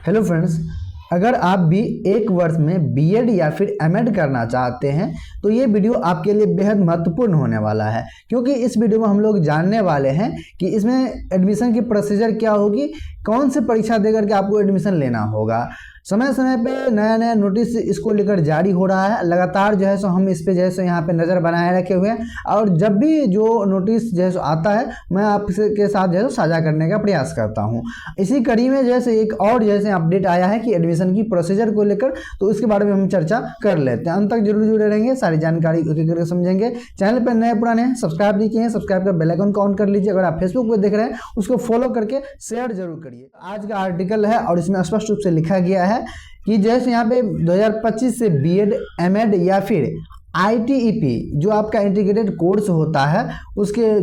Hello friends, अगर आप भी एक वर्ष में बीएड या फिर एमएड करना चाहते हैं तो ये वीडियो आपके लिए बेहद महत्वपूर्ण होने वाला है, क्योंकि इस वीडियो में हम लोग जानने वाले हैं कि इसमें एडमिशन की प्रोसीजर क्या होगी, कौन सी परीक्षा देकर के आपको एडमिशन लेना होगा। समय समय पे नया नया नोटिस इसको लेकर जारी हो रहा है। लगातार जो है सो हम इस पे जो है सो यहाँ पे नज़र बनाए रखे हुए हैं, और जब भी जो नोटिस जो है सो आता है मैं आपके साथ जो है साझा करने का प्रयास करता हूँ। इसी कड़ी में जैसे एक और जैसे अपडेट आया है कि एडमिशन की प्रोसीजर को लेकर, तो इसके बारे में हम चर्चा कर लेते हैं। अंत तक जरूर जुड़े रहेंगे, सारी जानकारी करके समझेंगे। चैनल पर नए पुराने हैं, सब्सक्राइब नहीं किए हैं, सब्सक्राइब कर बेल आइकन को ऑन कर लीजिए। अगर आप फेसबुक पर देख रहे हैं उसको फॉलो करके शेयर जरूर करिए। आज का आर्टिकल है और इसमें स्पष्ट रूप से लिखा गया है कि जैसे यहाँ पे 2025 से बीएड, एमएड या फिर आईटीईपी जो आपका इंटीग्रेटेड कोर्स होता है उसके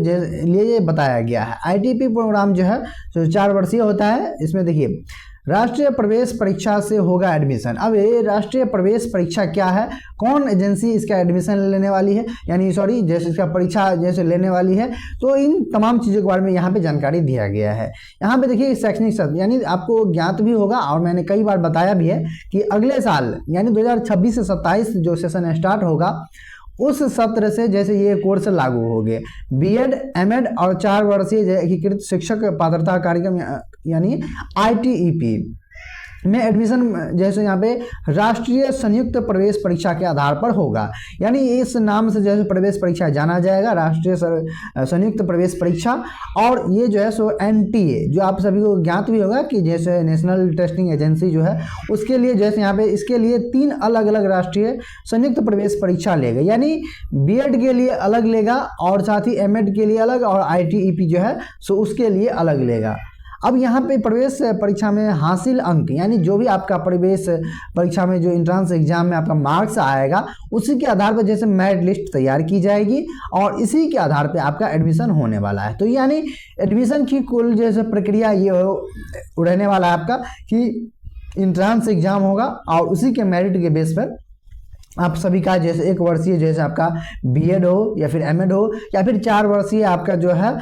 लिए ये बताया गया है। आईटीईपी प्रोग्राम जो है जो 4 वर्षीय होता है। इसमें देखिए राष्ट्रीय प्रवेश परीक्षा से होगा एडमिशन। अब ये राष्ट्रीय प्रवेश परीक्षा क्या है, कौन एजेंसी इसका एडमिशन लेने वाली है, यानी सॉरी जैसे इसका परीक्षा जैसे लेने वाली है, तो इन तमाम चीज़ों के बारे में यहाँ पे जानकारी दिया गया है। यहाँ पे देखिए शैक्षणिक सत्र, यानी आपको ज्ञात भी होगा और मैंने कई बार बताया भी है कि अगले साल यानी 2026 से 27 जो सेशन स्टार्ट होगा उस सत्र से जैसे ये कोर्स लागू हो गए। बीएड, एमएड और 4 वर्षीय एकीकृत शिक्षक पात्रता कार्यक्रम यानी आईटीईपी में एडमिशन जैसे यहाँ पे राष्ट्रीय संयुक्त प्रवेश परीक्षा के आधार पर होगा। यानी इस नाम से जैसे प्रवेश परीक्षा जाना जाएगा, राष्ट्रीय संयुक्त प्रवेश परीक्षा। और ये जो है सो एनटीए जो आप सभी को ज्ञात भी होगा कि जैसे नेशनल टेस्टिंग एजेंसी जो है उसके लिए जैसे यहाँ पे इसके लिए 3 अलग अलग राष्ट्रीय संयुक्त प्रवेश परीक्षा लेगा। यानी बीएड के लिए अलग लेगा और साथ ही एमएड के लिए अलग, और आईटीईपी जो है सो उसके लिए अलग लेगा। अब यहाँ पे प्रवेश परीक्षा में हासिल अंक, यानी जो भी आपका प्रवेश परीक्षा में जो एंट्रेंस एग्जाम में आपका मार्क्स आएगा उसी के आधार पर जैसे मेरिट लिस्ट तैयार की जाएगी और इसी के आधार पे आपका एडमिशन होने वाला है। तो यानी एडमिशन की कुल जैसे प्रक्रिया ये रहने वाला है आपका कि एंट्रेंस एग्जाम होगा और उसी के मेरिट के बेस पर आप सभी का जैसे 1 वर्षीय जैसे आपका बीएड हो या फिर एमएड हो या फिर 4 वर्षीय आपका जो है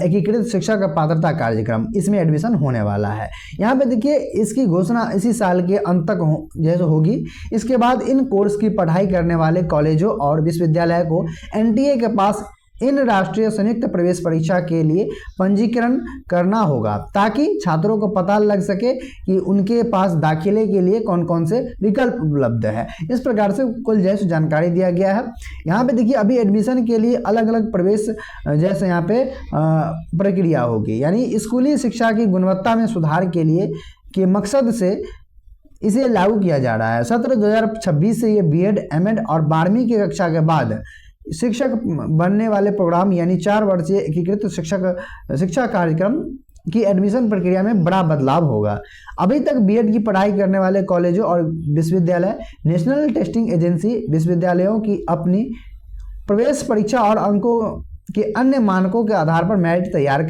एकीकृत शिक्षक पात्रता कार्यक्रम, इसमें एडमिशन होने वाला है। यहाँ पे देखिए इसकी घोषणा इसी साल के अंत तक जैसे होगी। इसके बाद इन कोर्स की पढ़ाई करने वाले कॉलेजों और विश्वविद्यालय को एनटीए के पास इन राष्ट्रीय संयुक्त प्रवेश परीक्षा के लिए पंजीकरण करना होगा, ताकि छात्रों को पता लग सके कि उनके पास दाखिले के लिए कौन कौन से विकल्प उपलब्ध है। इस प्रकार से कुल जैसे जानकारी दिया गया है। यहाँ पे देखिए अभी एडमिशन के लिए अलग अलग प्रवेश जैसे यहाँ पे प्रक्रिया होगी। यानी स्कूली शिक्षा की गुणवत्ता में सुधार के लिए के मकसद से इसे लागू किया जा रहा है। सत्र 2026 से ये बीएड, एमएड और 12वीं की कक्षा के बाद शिक्षक बनने वाले प्रोग्राम यानी 4 वर्षीय एकीकृत शिक्षा कार्यक्रम की एडमिशन प्रक्रिया में बड़ा बदलाव होगा। अभी तक बीएड की पढ़ाई करने वाले कॉलेजों और विश्वविद्यालय नेशनल टेस्टिंग एजेंसी विश्वविद्यालयों की अपनी प्रवेश परीक्षा और अंकों के अन्य मानकों के आधार पर मेरिट तैयार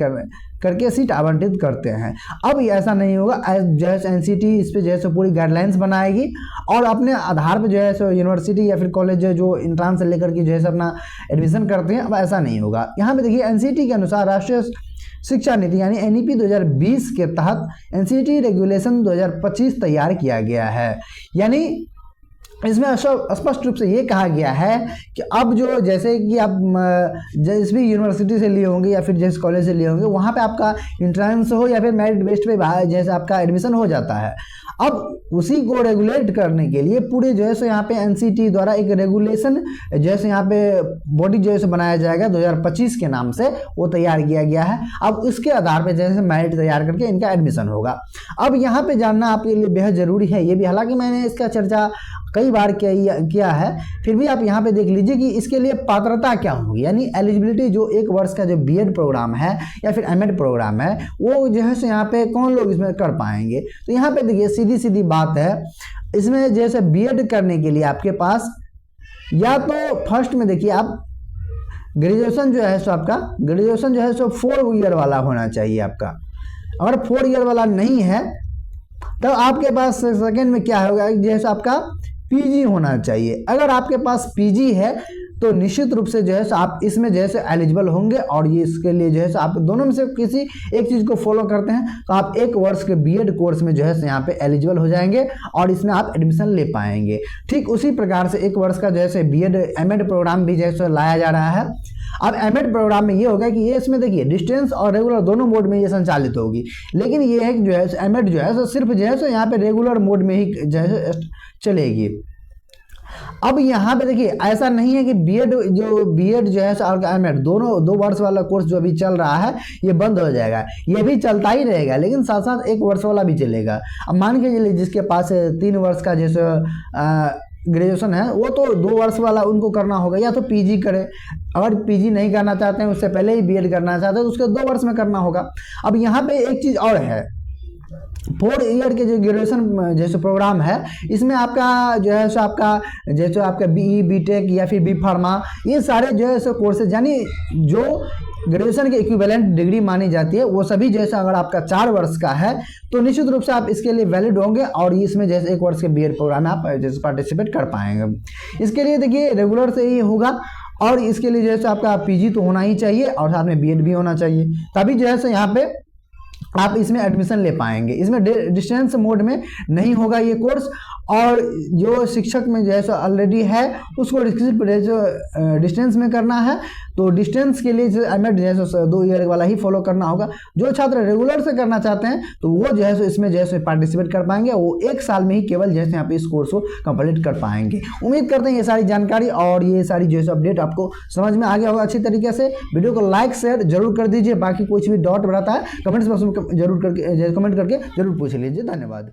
करके सीट आवंटित करते हैं। अब ऐसा नहीं होगा, जैसे एनसीटी इस पे जैसे पूरी गाइडलाइंस बनाएगी और अपने आधार पर जो है सो यूनिवर्सिटी या फिर कॉलेज जो एंट्रेंस से लेकर के जो है अपना एडमिशन करते हैं। अब ऐसा नहीं होगा। यहाँ पे देखिए एनसीटी के अनुसार राष्ट्रीय शिक्षा नीति यानी एनईपी 2020 के तहत एनसीटी रेगुलेशन 2025 तैयार किया गया है। यानी इसमें स्पष्ट रूप से ये कहा गया है कि अब जो जैसे कि आप जिस भी यूनिवर्सिटी से लिए होंगे या फिर जिस कॉलेज से लिए होंगे वहाँ पे आपका एंट्रेंस हो या फिर मेरिट बेस्ड पे जैसे आपका एडमिशन हो जाता है। अब उसी को रेगुलेट करने के लिए पूरे जो है सो यहाँ पे एनसीटी द्वारा एक रेगुलेशन जैसे यहाँ पे बॉडी जो है बनाया जाएगा 2025 के नाम से, वो तैयार किया गया है। अब उसके आधार पे जैसे मेरिट तैयार करके इनका एडमिशन होगा। अब यहाँ पे जानना आपके लिए बेहद जरूरी है ये भी, हालांकि मैंने इसका चर्चा कई बार किया है, फिर भी आप यहाँ पे देख लीजिए कि इसके लिए पात्रता क्या होगी। यानी एलिजिबिलिटी जो 1 वर्ष का जो बीएड प्रोग्राम है या फिर एमएड प्रोग्राम है वो जो है यहाँ पे कौन लोग इसमें कर पाएंगे। तो यहाँ पे देखिए सीधी बात है, इसमें जैसे बीएड करने के लिए आपके पास या तो फर्स्ट में देखिए आप ग्रेजुएशन जो है सो आपका ग्रेजुएशन जो है सो 4 ईयर वाला होना चाहिए आपका। अगर 4 ईयर वाला नहीं है तो आपके पास सेकेंड में क्या होगा, जैसे आपका पीजी होना चाहिए। अगर आपके पास पीजी है तो निश्चित रूप से जो है आप इसमें जो है एलिजिबल होंगे। और ये इसके लिए जो है आप दोनों में से किसी एक चीज़ को फॉलो करते हैं तो आप 1 वर्ष के बीएड कोर्स में जो है यहाँ पे एलिजिबल हो जाएंगे और इसमें आप एडमिशन ले पाएंगे। ठीक उसी प्रकार से 1 वर्ष का जैसे बीएड एमएड प्रोग्राम भी जैसे लाया जा रहा है। अब एमएड प्रोग्राम में ये होगा कि ये इसमें देखिए डिस्टेंस और रेगुलर दोनों मोड में ये संचालित होगी, लेकिन ये है कि जो है एमएड जो है सिर्फ जो है यहाँ पे रेगुलर मोड में ही जो है चलेगी। अब यहाँ पे देखिए ऐसा नहीं है कि बीएड जो है और एमएड दोनों 2 वर्ष वाला कोर्स जो अभी चल रहा है ये बंद हो जाएगा, ये भी चलता ही रहेगा, लेकिन साथ साथ 1 वर्ष वाला भी चलेगा। अब मान के चलिए जिसके पास 3 वर्ष का जैसे ग्रेजुएशन है वो तो 2 वर्ष वाला उनको करना होगा, या तो पीजी करे, अगर पीजी नहीं करना चाहते हैं उससे पहले ही बीएड करना चाहते हैं तो उसके 2 वर्ष में करना होगा। अब यहाँ पे एक चीज़ और है, 4 ईयर के जो ग्रेजुएशन जैसे प्रोग्राम है इसमें आपका जो है सो आपका बीई बीटेक या फिर बी फार्मा ये सारे जो है सो कोर्सेज यानी जो ग्रेजुएशन के इक्विवेलेंट डिग्री मानी जाती है वो सभी जैसे अगर आपका 4 वर्ष का है तो निश्चित रूप से आप इसके लिए वैलिड होंगे और इसमें जैसे 1 वर्ष के बीएड प्रोग्राम में आप जैसे पार्टिसिपेट कर पाएंगे। इसके लिए देखिए रेगुलर से ही होगा और इसके लिए जैसे आपका पीजी तो होना ही चाहिए और साथ में बीएड भी होना चाहिए, तभी जो है यहाँ पे आप इसमें एडमिशन ले पाएंगे। इसमें डिस्टेंस मोड में नहीं होगा ये कोर्स, और जो शिक्षक में जैसा ऑलरेडी है उसको डिस्टेंस में करना है तो डिस्टेंस के लिए जो एमएड जैसे 2 ईयर वाला ही फॉलो करना होगा। जो छात्र रेगुलर से करना चाहते हैं तो वो जो है इसमें जैसे पार्टिसिपेट कर पाएंगे, वो 1 साल में ही केवल जैसे यहाँ पे इस कोर्स को कंप्लीट कर पाएंगे। उम्मीद करते हैं ये सारी जानकारी और ये सारी जैसे अपडेट आपको समझ में आ गया होगा अच्छी तरीके से। वीडियो को लाइक शेयर जरूर कर दीजिए, बाकी कुछ भी डाउट रहता है कमेंट्स बॉक्स में जरूर करके कमेंट करके जरूर पूछ लीजिए। धन्यवाद।